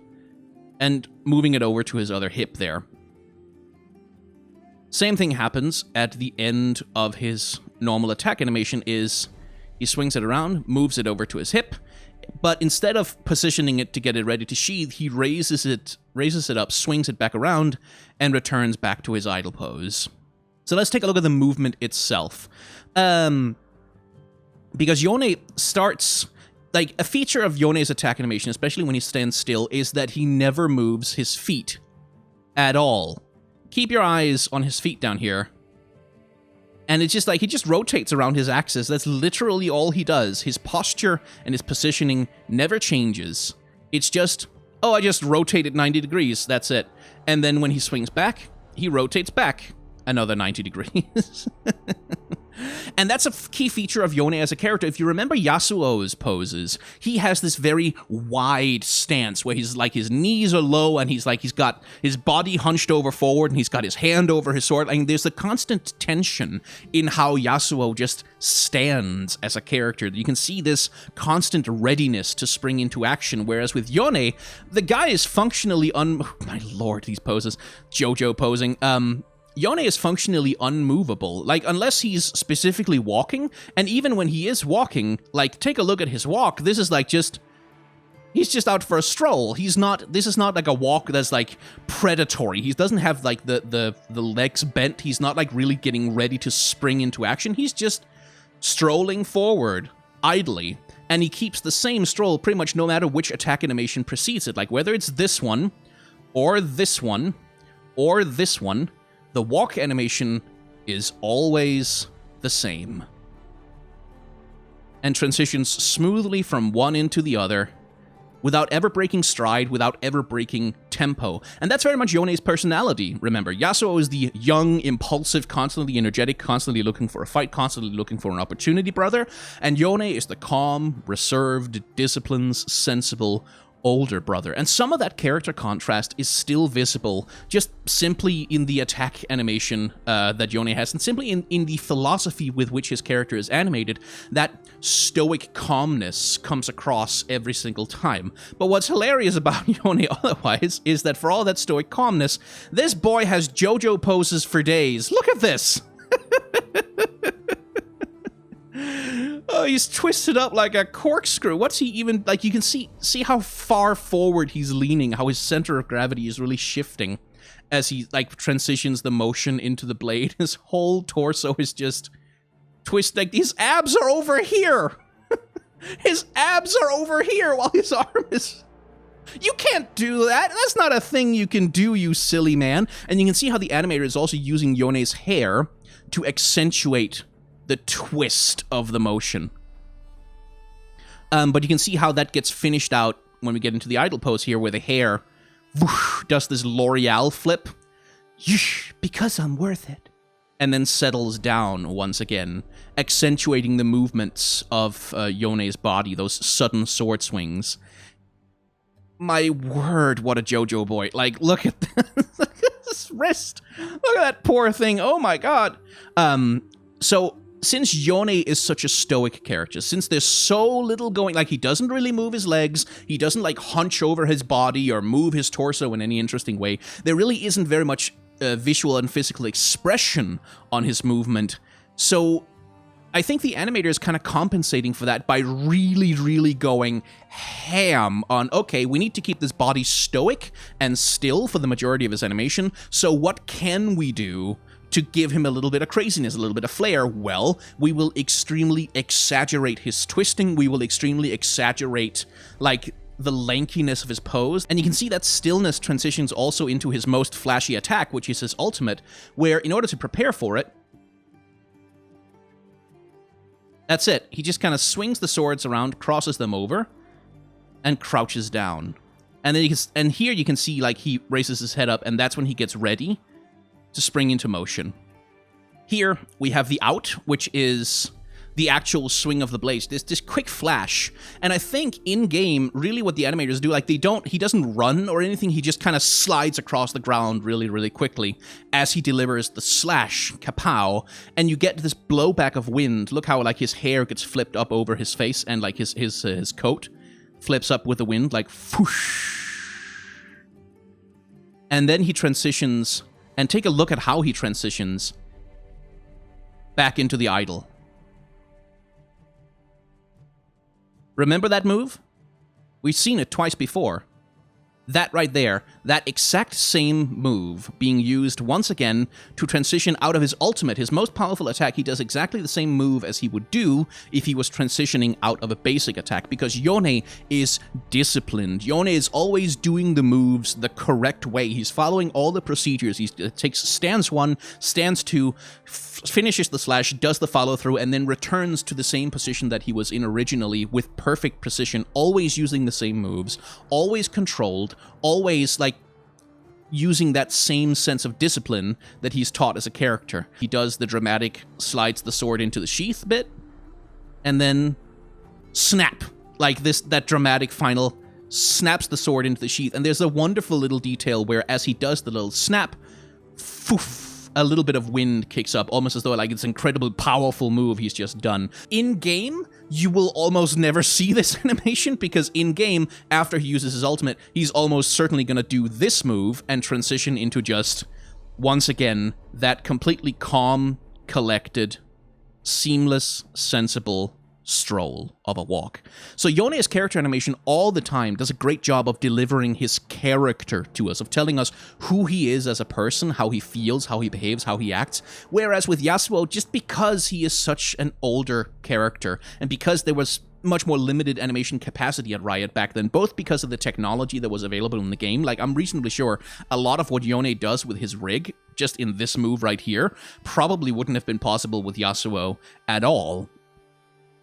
and moving it over to his other hip there. Same thing happens at the end of his normal attack animation is he swings it around, moves it over to his hip, but instead of positioning it to get it ready to sheath, he raises it up, swings it back around, and returns back to his idle pose. So let's take a look at the movement itself. Because Yone starts... Like, a feature of Yone's attack animation, especially when he stands still, is that he never moves his feet at all. Keep your eyes on his feet down here. And it's just like he just rotates around his axis. That's literally all he does. His posture and his positioning never changes. It's just, oh, I just rotated 90 degrees. That's it. And then when he swings back, he rotates back another 90 degrees. And that's a key feature of Yone as a character. If you remember Yasuo's poses, he has this very wide stance where he's like his knees are low and he's got his body hunched over forward and he's got his hand over his sword. I mean, there's a constant tension in how Yasuo just stands as a character. You can see this constant readiness to spring into action, whereas with Yone, the guy is functionally my lord, these poses. JoJo posing. Yone is functionally unmovable, like, unless he's specifically walking, and even when he is walking, like, take a look at his walk, this is, like, he's just out for a stroll. This is not, like, a walk that's, like, predatory. He doesn't have, like, the legs bent. He's not, like, really getting ready to spring into action. He's just strolling forward, idly, and he keeps the same stroll pretty much no matter which attack animation precedes it, like, whether it's this one, or this one, or this one, the walk animation is always the same. And transitions smoothly from one into the other, without ever breaking stride, without ever breaking tempo. And that's very much Yone's personality, remember. Yasuo is the young, impulsive, constantly energetic, constantly looking for a fight, constantly looking for an opportunity brother. And Yone is the calm, reserved, disciplined, sensible, older brother. And some of that character contrast is still visible just simply in the attack animation that Yone has, and simply in the philosophy with which his character is animated. That stoic calmness comes across every single time. But what's hilarious about Yone otherwise is that for all that stoic calmness, this boy has JoJo poses for days. Look at this! Oh, he's twisted up like a corkscrew. What's he even, like, you can see how far forward he's leaning, how his center of gravity is really shifting as he, like, transitions the motion into the blade. His whole torso is just twisted, like, his abs are over here! His abs are over here while his arm is... You can't do that! That's not a thing you can do, you silly man! And you can see how the animator is also using Yone's hair to accentuate the twist of the motion. But you can see how that gets finished out when we get into the idle pose here, where the hair whoosh, does this L'Oreal flip. Yeesh, because I'm worth it. And then settles down once again, accentuating the movements of Yone's body, those sudden sword swings. My word, what a JoJo boy. Like, look at this, look at this wrist. Look at that poor thing. Oh my god. So since Yone is such a stoic character, since there's so little going, like, he doesn't really move his legs, he doesn't, like, hunch over his body or move his torso in any interesting way, there really isn't very much visual and physical expression on his movement. So I think the animator is kind of compensating for that by really, really going ham on, okay, we need to keep this body stoic and still for the majority of his animation, so what can we do to give him a little bit of craziness, a little bit of flair? Well, we will extremely exaggerate his twisting, we will extremely exaggerate, like, the lankiness of his pose, and you can see that stillness transitions also into his most flashy attack, which is his ultimate, where in order to prepare for it, that's it. He just kind of swings the swords around, crosses them over, and crouches down. And then here you can see, like, he raises his head up, and that's when he gets ready to spring into motion. Here we have the out, which is the actual swing of the blades, this quick flash. And I think in-game, really what the animators do, like, he doesn't run or anything, he just kind of slides across the ground really, really quickly as he delivers the slash, kapow, and you get this blowback of wind. Look how, like, his hair gets flipped up over his face, and, like, his coat flips up with the wind, like, whoosh. And then he transitions, and take a look at how he transitions back into the idol. Remember that move? We've seen it twice before. That right there, that exact same move being used once again to transition out of his ultimate, his most powerful attack, he does exactly the same move as he would do if he was transitioning out of a basic attack, because Yone is disciplined. Yone is always doing the moves the correct way. He's following all the procedures. He takes stance 1, stance 2, finishes the slash, does the follow through, and then returns to the same position that he was in originally with perfect precision, always using the same moves, always controlled, always like using that same sense of discipline that he's taught as a character. He does the dramatic slides the sword into the sheath bit, and then snap, like that dramatic final snaps the sword into the sheath. And there's a wonderful little detail where as he does the little snap, foof, a little bit of wind kicks up, almost as though like it's an incredibly powerful move he's just done. In-game, you will almost never see this animation, because in-game, after he uses his ultimate, he's almost certainly going to do this move and transition into just, once again, that completely calm, collected, seamless, sensible stroll of a walk. So Yone's character animation all the time does a great job of delivering his character to us, of telling us who he is as a person, how he feels, how he behaves, how he acts. Whereas with Yasuo, just because he is such an older character, and because there was much more limited animation capacity at Riot back then, both because of the technology that was available in the game, like I'm reasonably sure a lot of what Yone does with his rig, just in this move right here, probably wouldn't have been possible with Yasuo at all.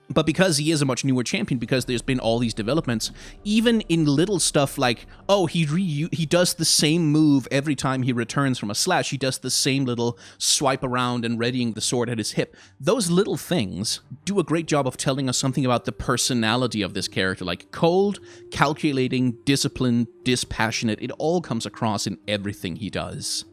But because he is a much newer champion, because there's been all these developments, even in little stuff like, oh, he does the same move every time he returns from a slash, he does the same little swipe around and readying the sword at his hip. Those little things do a great job of telling us something about the personality of this character, like cold, calculating, disciplined, dispassionate. It all comes across in everything he does.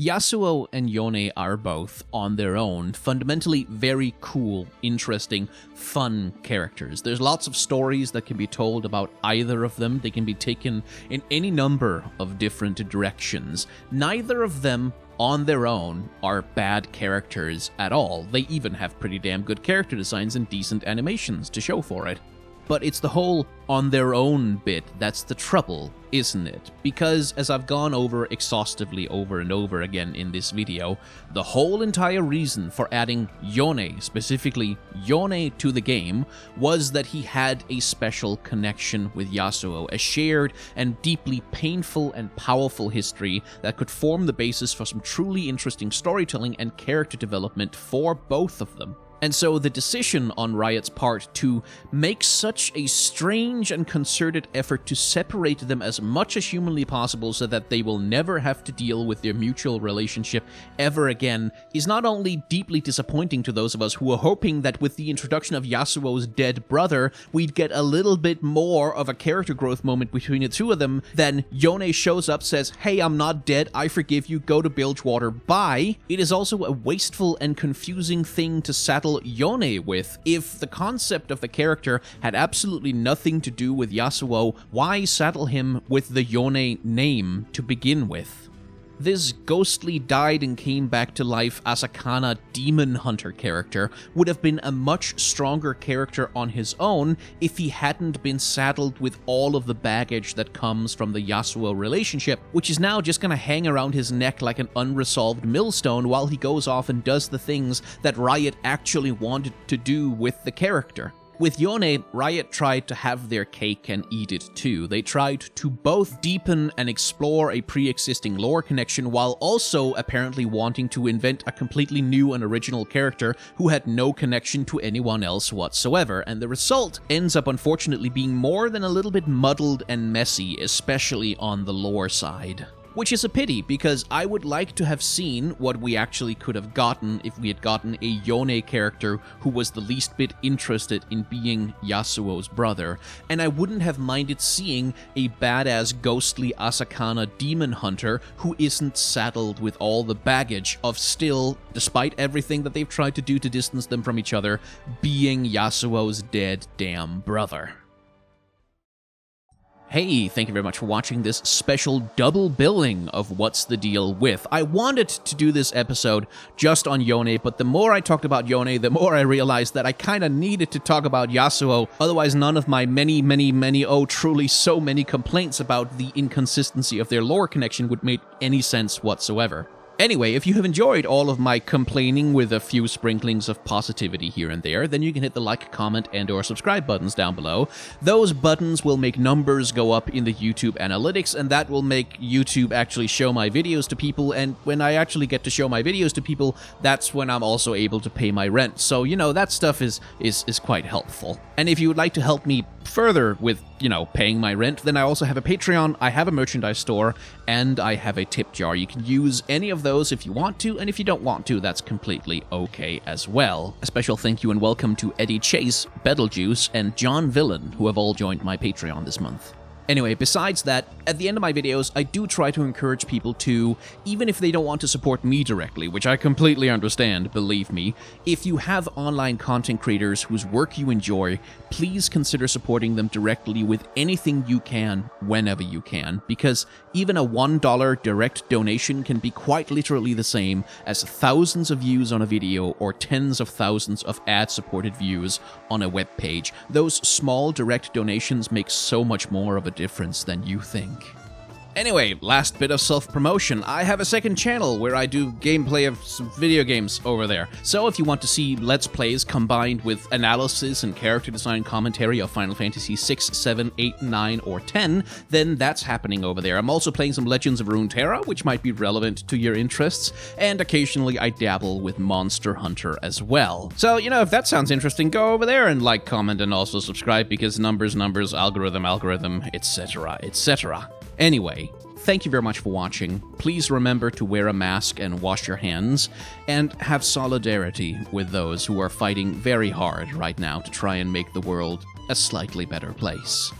Yasuo and Yone are both, on their own, fundamentally very cool, interesting, fun characters. There's lots of stories that can be told about either of them. They can be taken in any number of different directions. Neither of them, on their own, are bad characters at all. They even have pretty damn good character designs and decent animations to show for it. But it's the whole on their own bit that's the trouble, isn't it? Because as I've gone over exhaustively over and over again in this video, the whole entire reason for adding Yone, specifically Yone, to the game was that he had a special connection with Yasuo, a shared and deeply painful and powerful history that could form the basis for some truly interesting storytelling and character development for both of them. And so the decision on Riot's part to make such a strange and concerted effort to separate them as much as humanly possible so that they will never have to deal with their mutual relationship ever again is not only deeply disappointing to those of us who were hoping that with the introduction of Yasuo's dead brother, we'd get a little bit more of a character growth moment between the two of them than Yone shows up, says, "Hey, I'm not dead, I forgive you, go to Bilgewater, bye." It is also a wasteful and confusing thing to saddle Yone with. If the concept of the character had absolutely nothing to do with Yasuo, why saddle him with the Yone name to begin with? This ghostly died and came back to life Asakana demon hunter character would have been a much stronger character on his own if he hadn't been saddled with all of the baggage that comes from the Yasuo relationship, which is now just gonna hang around his neck like an unresolved millstone while he goes off and does the things that Riot actually wanted to do with the character. With Yone, Riot tried to have their cake and eat it too. They tried to both deepen and explore a pre-existing lore connection while also apparently wanting to invent a completely new and original character who had no connection to anyone else whatsoever, and the result ends up unfortunately being more than a little bit muddled and messy, especially on the lore side. Which is a pity, because I would like to have seen what we actually could have gotten if we had gotten a Yone character who was the least bit interested in being Yasuo's brother, and I wouldn't have minded seeing a badass ghostly Asakana demon hunter who isn't saddled with all the baggage of still, despite everything that they've tried to do to distance them from each other, being Yasuo's dead damn brother. Hey, thank you very much for watching this special double billing of What's the Deal With. I wanted to do this episode just on Yone, but the more I talked about Yone, the more I realized that I kind of needed to talk about Yasuo, otherwise none of my many, oh truly so many complaints about the inconsistency of their lore connection would make any sense whatsoever. Anyway, if you have enjoyed all of my complaining with a few sprinklings of positivity here and there, then you can hit the like, comment, and or subscribe buttons down below. Those buttons will make numbers go up in the YouTube analytics, and that will make YouTube actually show my videos to people, and when I actually get to show my videos to people, that's when I'm also able to pay my rent. So, you know, that stuff is quite helpful. And if you would like to help me further with, you know, paying my rent, then I also have a Patreon, I have a merchandise store, and I have a tip jar. You can use any of those if you want to, and if you don't want to, that's completely okay as well. A special thank you and welcome to Eddie Chase, Betelgeuse, and John Villain, who have all joined my Patreon this month. Anyway, besides that, at the end of my videos, I do try to encourage people to, even if they don't want to support me directly, which I completely understand, believe me, if you have online content creators whose work you enjoy, please consider supporting them directly with anything you can, whenever you can, because even a $1 direct donation can be quite literally the same as thousands of views on a video or tens of thousands of ad-supported views on a web page. Those small direct donations make so much more of a difference than you think. Anyway, last bit of self-promotion. I have a second channel where I do gameplay of some video games over there. So if you want to see Let's Plays combined with analysis and character design commentary of Final Fantasy 6, 7, 8, 9, or 10, then that's happening over there. I'm also playing some Legends of Runeterra, which might be relevant to your interests, and occasionally I dabble with Monster Hunter as well. So, you know, if that sounds interesting, go over there and like, comment, and also subscribe, because numbers, algorithm, etc., etc. Anyway, thank you very much for watching. Please remember to wear a mask and wash your hands, and have solidarity with those who are fighting very hard right now to try and make the world a slightly better place.